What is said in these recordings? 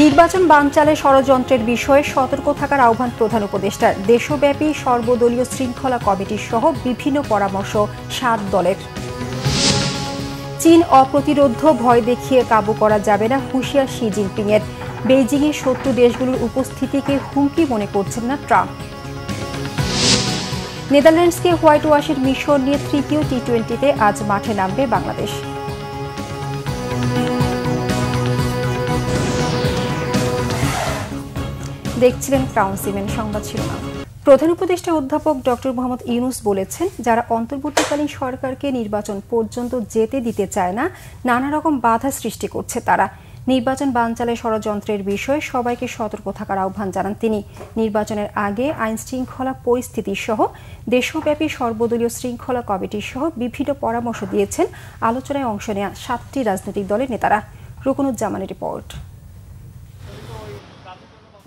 নির্বাচন বানচালে ষড়যন্ত্রের বিষয়ে সতর্ক থাকার আহ্বান প্রধান উপদেষ্টার। দেশব্যাপী সর্বদলীয় শৃঙ্খলা কমিটি সহ বিভিন্ন পরামর্শ 7 দলের। চীন অপ্রতিরোধ্য ভয় দেখিয়ে কাবু করা যাবে না, হুঁশিয়ার শি জিনপিংয়ের। বেইজিংয়ে শত্রু দেশগুলোর উপস্থিতিকে হুমকি মনে করছেন না ট্রাম্প। নেদারল্যান্ডসকে হোয়াইট ওয়াশের মিশন নিয়ে তৃতীয় টি-20তে আজ মাঠে নামবে বাংলাদেশ। দেখছিলেন ক্রাউন সিমেন্ট সংবাদ শিরোনাম। প্রধান উপদেষ্টা অধ্যাপক ডক্টর মোহাম্মদ ইউনূস বলেছেন, যারা অন্তর্বর্তীকালীন সরকারকে নির্বাচন পর্যন্ত যেতে দিতে চায় না, নানা রকম বাধা সৃষ্টি করছে তারা। নির্বাচন বানচালে ষড়যন্ত্রের বিষয়ে সবাইকে সতর্ক থাকার আহ্বান জানান তিনি। নির্বাচনের আগে আইন শৃঙ্খলা পরিস্থিতি সহ দেশব্যাপী সর্বদলীয় শৃঙ্খলা কমিটি সহ বিভিন্ন পরামর্শ দিয়েছেন আলোচনায় অংশ নেওয়া 7টি রাজনৈতিক দলের নেতারা। রুকনুজ্জামানের রিপোর্ট।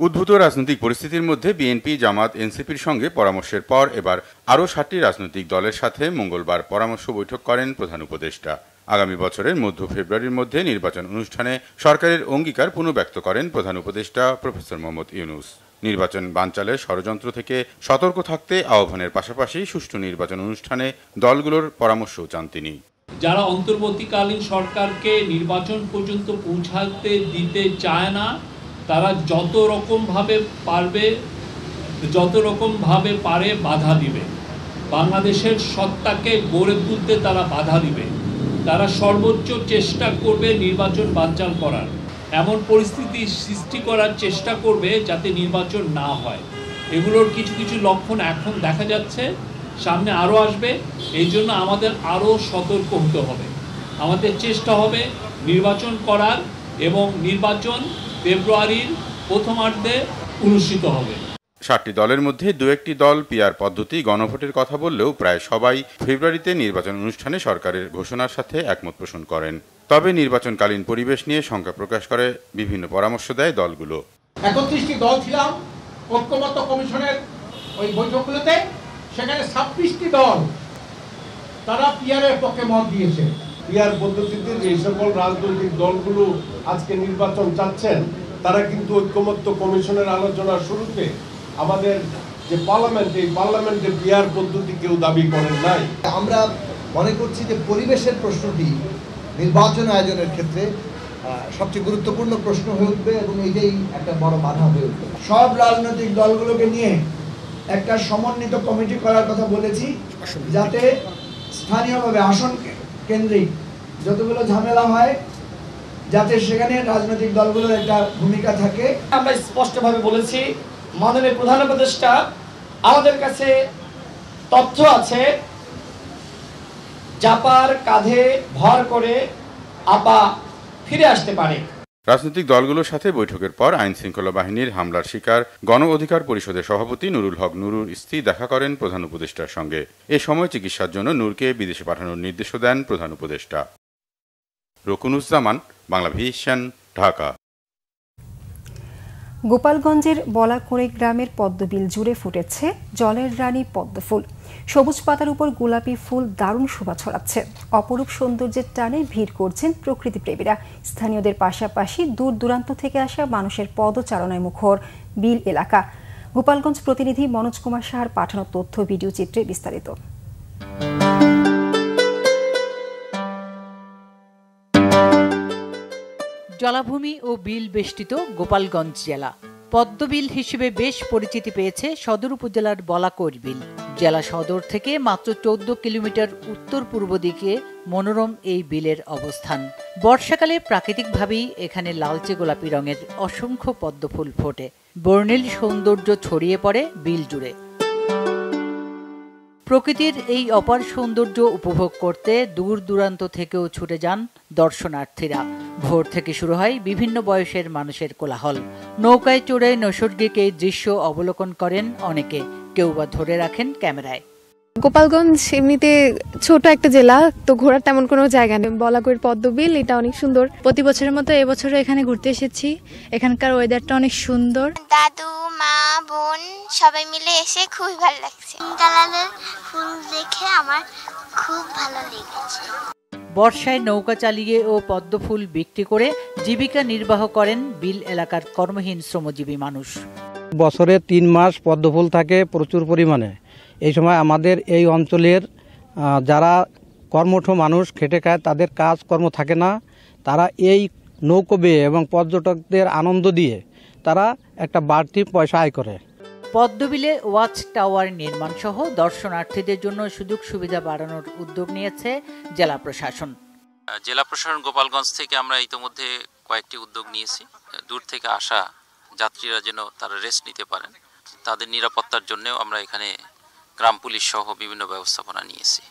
উদ্ভূত রাজনৈতিক পরিস্থিতির মধ্যে বিএনপি, জামাত, এনসিপির সঙ্গে পরামর্শের পর এবার আরও 7টি রাজনৈতিক দলের সাথে মঙ্গলবার পরামর্শ বৈঠক করেন প্রধান উপদেষ্টা। আগামী বছরের মধ্য ফেব্রুয়ারির মধ্যে নির্বাচন অনুষ্ঠানে সরকারের অঙ্গীকার পুনর্ব্যক্ত করেন প্রধান উপদেষ্টা প্রফেসর মোহাম্মদ ইউনূস। নির্বাচন বানচালে ষড়যন্ত্র থেকে সতর্ক থাকতে আহ্বানের পাশাপাশি সুষ্ঠু নির্বাচন অনুষ্ঠানে দলগুলোর পরামর্শও চান তিনি। যারা অন্তর্বর্তীকালীন সরকারকে নির্বাচন পর্যন্ত পৌঁছাতে দিতে চায় না, তারা যত রকম ভাবে পারে বাধা দিবে। বাংলাদেশের সত্তাকে গড়ে তুলতে তারা বাধা দিবে। তারা সর্বোচ্চ চেষ্টা করবে নির্বাচন বানচাল করার, এমন পরিস্থিতি সৃষ্টি করার চেষ্টা করবে যাতে নির্বাচন না হয়। এগুলোর কিছু কিছু লক্ষণ এখন দেখা যাচ্ছে, সামনে আরও আসবে। এই জন্য আমাদের আরও সতর্ক হতে হবে। আমাদের চেষ্টা হবে নির্বাচন করার, এবং নির্বাচন ফেব্রুয়ারির প্রথমার্ধে অনুষ্ঠিত হবে। 7টি দলের মধ্যে 2-1টি দল পিআর পদ্ধতি গণভোটের কথা বললেও প্রায় সবাই ফেব্রুয়ারিতে নির্বাচন অনুষ্ঠানে সরকারের ঘোষণার সাথে একমত পোষণ করেন। তবে নির্বাচনকালীন পরিবেশ নিয়ে শঙ্কা প্রকাশ করে বিভিন্ন পরামর্শ দেয় দলগুলো। 31টি দল ছিলাম ঐক্যমত্য কমিশনের ওই বৈঠকগুলোতে, সেখানে 26টি দল তারা পিআরের পক্ষে মত দিয়েছে। পিআর পদ্ধতিতে যে সকল রাজনৈতিক দলগুলো আজকে নির্বাচন চাচ্ছেন, তারা কিন্তু ঐক্যমত্য কমিশনের আলোচনার শুরুতে আমাদের যে পার্লামেন্ট, এই পার্লামেন্টে পিআর পদ্ধতি কেউ দাবি করেন নাই। আমরা মনে করছি যে পরিবেশের প্রশ্নটি নির্বাচন আয়োজনের ক্ষেত্রে সবচেয়ে গুরুত্বপূর্ণ প্রশ্ন হয়ে উঠবে, এবং এটাই একটা বড় বাধা হয়ে উঠবে। সব রাজনৈতিক দলগুলোকে নিয়ে একটা সমন্বিত কমিটি করার কথা বলেছি, যাতে স্থানীয়ভাবে আসন কেন্দ্রিক যতগুলো ঝামেলা হয়, যাতে সেখানে রাজনৈতিক দলগুলোর একটা ভূমিকা থাকে। আমরা স্পষ্টভাবে বলেছি, মাননীয় প্রধান উপদেষ্টা, আমাদের কাছে তথ্য আছে, জাপার কাঁধে ভর করে আপা ফিরে আসতে পারে। রাজনৈতিক দলগুলোর সাথে বৈঠকের পর আইন শৃঙ্খলা বাহিনীর হামলার শিকার গণ অধিকার পরিষদের সভাপতি নুরুল হক নুরুর স্ত্রী দেখা করেন প্রধান উপদেষ্টার সঙ্গে। এ সময় চিকিৎসার জন্য নূরকে বিদেশে পাঠানোর নির্দেশও দেন প্রধান উপদেষ্টা। রুকনুজ্জামান, বাংলা ভিশন, ঢাকা। গোপালগঞ্জের বলাকোড়ে গ্রামের পদ্মবিল জুড়ে ফুটেছে জলের রানী পদ্মফুল। সবুজ পাতার উপর গোলাপি ফুল দারুণ শোভা ছড়াচ্ছে। অপরূপ সৌন্দর্যের টানে ভিড় করছেন প্রকৃতিপ্রেমীরা। স্থানীয়দের পাশাপাশি দূর দূরান্ত থেকে আসা মানুষের পদচারণায় মুখর বিল এলাকা। গোপালগঞ্জ প্রতিনিধি মনোজ কুমার সাহার পাঠানো তথ্য ভিডিও চিত্রে বিস্তারিত। জলাভূমি ও বিল বেষ্টিত গোপালগঞ্জ জেলা পদ্মবিল হিসেবে বেশ পরিচিতি পেয়েছে সদর উপজেলার বলাকোড় বিল। জেলা সদর থেকে মাত্র 14 কিলোমিটার উত্তর পূর্ব দিকে মনোরম এই বিলের অবস্থান। বর্ষাকালে প্রাকৃতিকভাবেই এখানে লালচে গোলাপি রঙের অসংখ্য পদ্মফুল ফোটে। বর্ণিল সৌন্দর্য ছড়িয়ে পড়ে বিল জুড়ে। প্রকৃতির এই অপার সৌন্দর্য উপভোগ করতে দূর দূরান্ত থেকেও ছুটে যান দর্শনার্থীরা। ভোর থেকে শুরু হয় বিভিন্ন বয়সের মানুষের কোলাহল। নৌকায় চড়ে নৈসর্গিক এই দৃশ্য অবলোকন করেন অনেকে, কেউ বা ধরে রাখেন ক্যামেরায়। গোপালগঞ্জ এমনিতে ছোট একটা জেলা, তো ঘোরার তেমন কোনো জায়গা নেই। বলাকোড় পদ্মবিল এটা অনেক সুন্দর। প্রতি বছরের মতো এবছরও এখানে ঘুরতে এসেছি। এখানকার ওয়েদারটা অনেক সুন্দর। দাদু, মা, বোন সবাই মিলে এসে খুবই ভালো লাগছে। কালারের ফুল দেখে আমার খুব ভালো লেগেছে। বর্ষায় নৌকা চালিয়ে ও পদ্মফুল বিক্রি করে জীবিকা নির্বাহ করেন বিল এলাকার কর্মহীন শ্রমজীবী মানুষ। বছরে 3 মাস পদ্মফুল থাকে প্রচুর পরিমাণে। এই সময় আমাদের এই অঞ্চলের যারা কর্মঠ মানুষ খেটে খায়, তাদের কাজকর্ম থাকে না। তারা এই নৌকো বেয়ে এবং পর্যটকদের আনন্দ দিয়ে তারা একটা বাড়তি পয়সা আয় করে। পদ্মবিলে ওয়াচ টাওয়ার নির্মাণ সহ দর্শনার্থীদের জন্য সুযোগ সুবিধা বাড়ানোর উদ্যোগ নিয়েছে জেলা প্রশাসন। জেলা প্রশাসন গোপালগঞ্জ থেকে আমরা ইতিমধ্যে কয়েকটি উদ্যোগ নিয়েছি। দূর থেকে আসা যাত্রীরা যেন তারা রেস্ট নিতে পারেন, তাদের নিরাপত্তার জন্যও আমরা এখানে গ্রাম পুলিশ সহ বিভিন্ন ব্যবস্থাপনা নিয়েছি।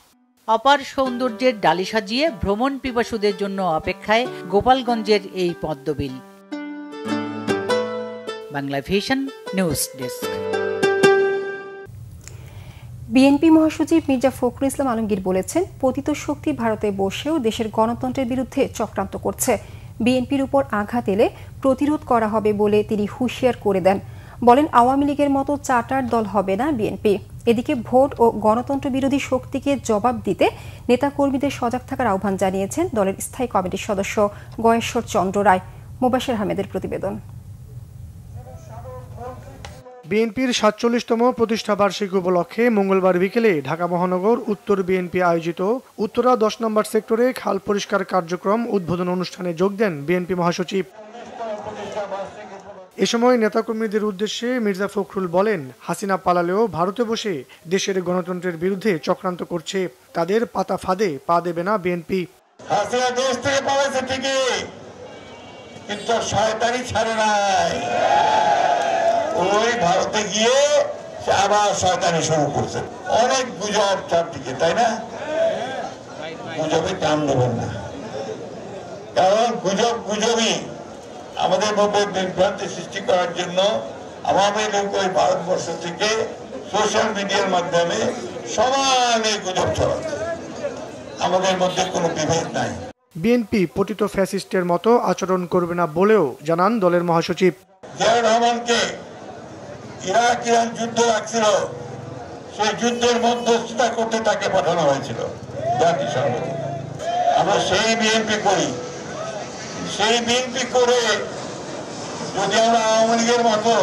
অপার সৌন্দর্যের ডালি সাজিয়ে ভ্রমণ পিপাসুদের জন্য অপেক্ষায় গোপালগঞ্জের এই Padmabil. Bangla vision news desk. BNP মহাসচিব মির্জা ফখরুল ইসলাম আলমগীর বলেছেন, পতিত শক্তি ভারতে বসেও দেশের গণতন্ত্রের বিরুদ্ধে চক্রান্ত করছে। বিএনপির উপর আঘাত এলে প্রতিরোধ করা হবে বলে তিনি হুঁশিয়ার করে দেন। বলেন, আওয়ামী লীগের মতো চার্টার দল হবে না বিএনপি। এদিকে ভোট ও গণতন্ত্র বিরোধী শক্তিকে জবাব দিতে নেতাকর্মীদের সজাগ থাকার আহ্বান জানিয়েছেন দলের স্থায়ী কমিটির সদস্য গয়েশ্বর চন্দ্র রায়। মোবাশ্বের আহমেদের প্রতিবেদন। বিএনপির ৪৭তম প্রতিষ্ঠা বার্ষিকী উপলক্ষে মঙ্গলবার বিকেলে ঢাকা মহানগর উত্তর বিএনপি আয়োজিত উত্তরা ১০ নম্বর সেক্টরে খাল পরিষ্কার কার্যক্রম উদ্বোধন অনুষ্ঠানে যোগ দেন বিএনপি মহাসচিব। এ সময় নেতাকর্মীদের উদ্দেশ্যে মির্জা ফখরুল বলেন, হাসিনা পালালেও ভারতে বসে দেশের গণতন্ত্রের বিরুদ্ধে চক্রান্ত করছে। তাদের পাতা ফাঁদে পা দেবে না বিএনপি। হাসিনা দেশ থেকে পালাইছে ঠিকই, কিন্তু শয়তানি ছাড়ে নাই। ওই ভারতে গিয়ে আবার শয়তানি শুরু করছে। অনেক গুজব চারদিকে, তাই না? গুজবে কান দেবেন না, কারণ গুজবই আমাদের মধ্যে বিভ্রান্তি সৃষ্টি করার জন্য আওয়ামী লীগ ওই ভারতবর্ষ থেকে সোশ্যাল মিডিয়ার মাধ্যমে সমানে গুজব ছড়াচ্ছে। আমাদের মধ্যে কোনো বিভেদ নাই। বিএনপি পতিত ফ্যাসিস্টের মতো আচরণ করবে না বলেও জানান দলের মহাসচিব। জিয়াউর রহমানকে ইরান যুদ্ধ রাখছিল, সেই যুদ্ধের মধ্যস্থতা করতে তাকে পাঠানো হয়েছিল জাতিসংঘে। আমরা সেই বিএনপি করি, সেই বিএনপি করে যদি আমরা আওয়ামী লীগের মতো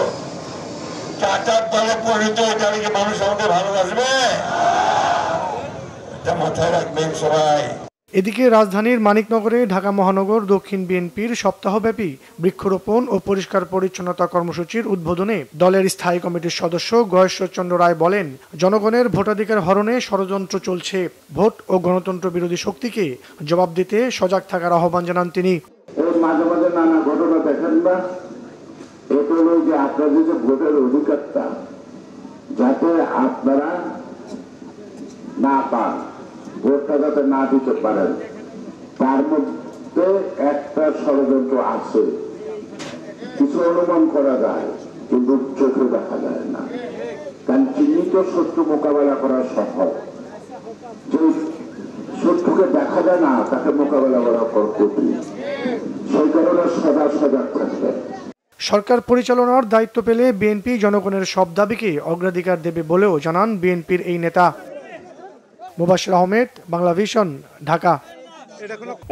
চাচার দলে পরিণত হয়ে যাবে, যে মানুষ আমাদের ভালোবাসবে, এটা মাথায় রাখবেন সবাই। এদিকে রাজধানীর মানিকনগরে ঢাকা মহানগর দক্ষিণ বিএনপির সপ্তাহব্যাপী বৃক্ষরোপণ ও পরিষ্কার পরিচ্ছন্নতা কর্মসূচির উদ্বোধনে দলের স্থায়ী কমিটির সদস্য গয়েশ্বর চন্দ্র রায় বলেন, জনগণের ভোটাধিকার হরণে ষড়যন্ত্র চলছে। ভোট ও গণতন্ত্র বিরোধী শক্তিকে জবাব দিতে সজাগ থাকার আহ্বান জানান তিনি। মাঝে মাঝে নানা ঘটনা দেখেন না, এটা হলো যে আপনাদের যে ভোটের অধিকারটা যাতে আপনারা না পান, ভোটটা যাতে না দিতে পারেন, তার মধ্যে একটা ষড়যন্ত্র আছে। কিছু অনুমান করা যায়, কিন্তু চোখে দেখা যায় না, কারণ চিহ্নিত শত্রু মোকাবেলা করা সহজ। যে শত্রুকে দেখা যায় না, তাকে মোকাবেলা করা কঠিন। সেই কারণে সজাগ থাকবে। সরকার পরিচালনার দায়িত্ব পেলে বিএনপি জনগণের সব দাবিকে অগ্রাধিকার দেবে বলেও জানান বিএনপির এই নেতা। মোবাশ্বের আহমেদ, বাংলা ভিশন, ঢাকা।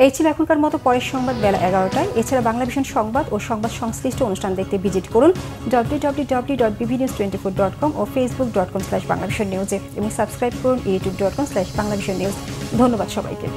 এই ছিল এখনকার মতো। পরের সংবাদ বেলা 11টায়। এছাড়া বাংলা ভিশন সংবাদ ও সংবাদ সংশ্লিষ্ট অনুষ্ঠান দেখতে ভিজিট করুন www.bbnews24.com ও facebook.com/banglavisionnews এবং সাবস্ক্রাইব করুন youtube.com/banglavisionnews। ধন্যবাদ সবাইকে।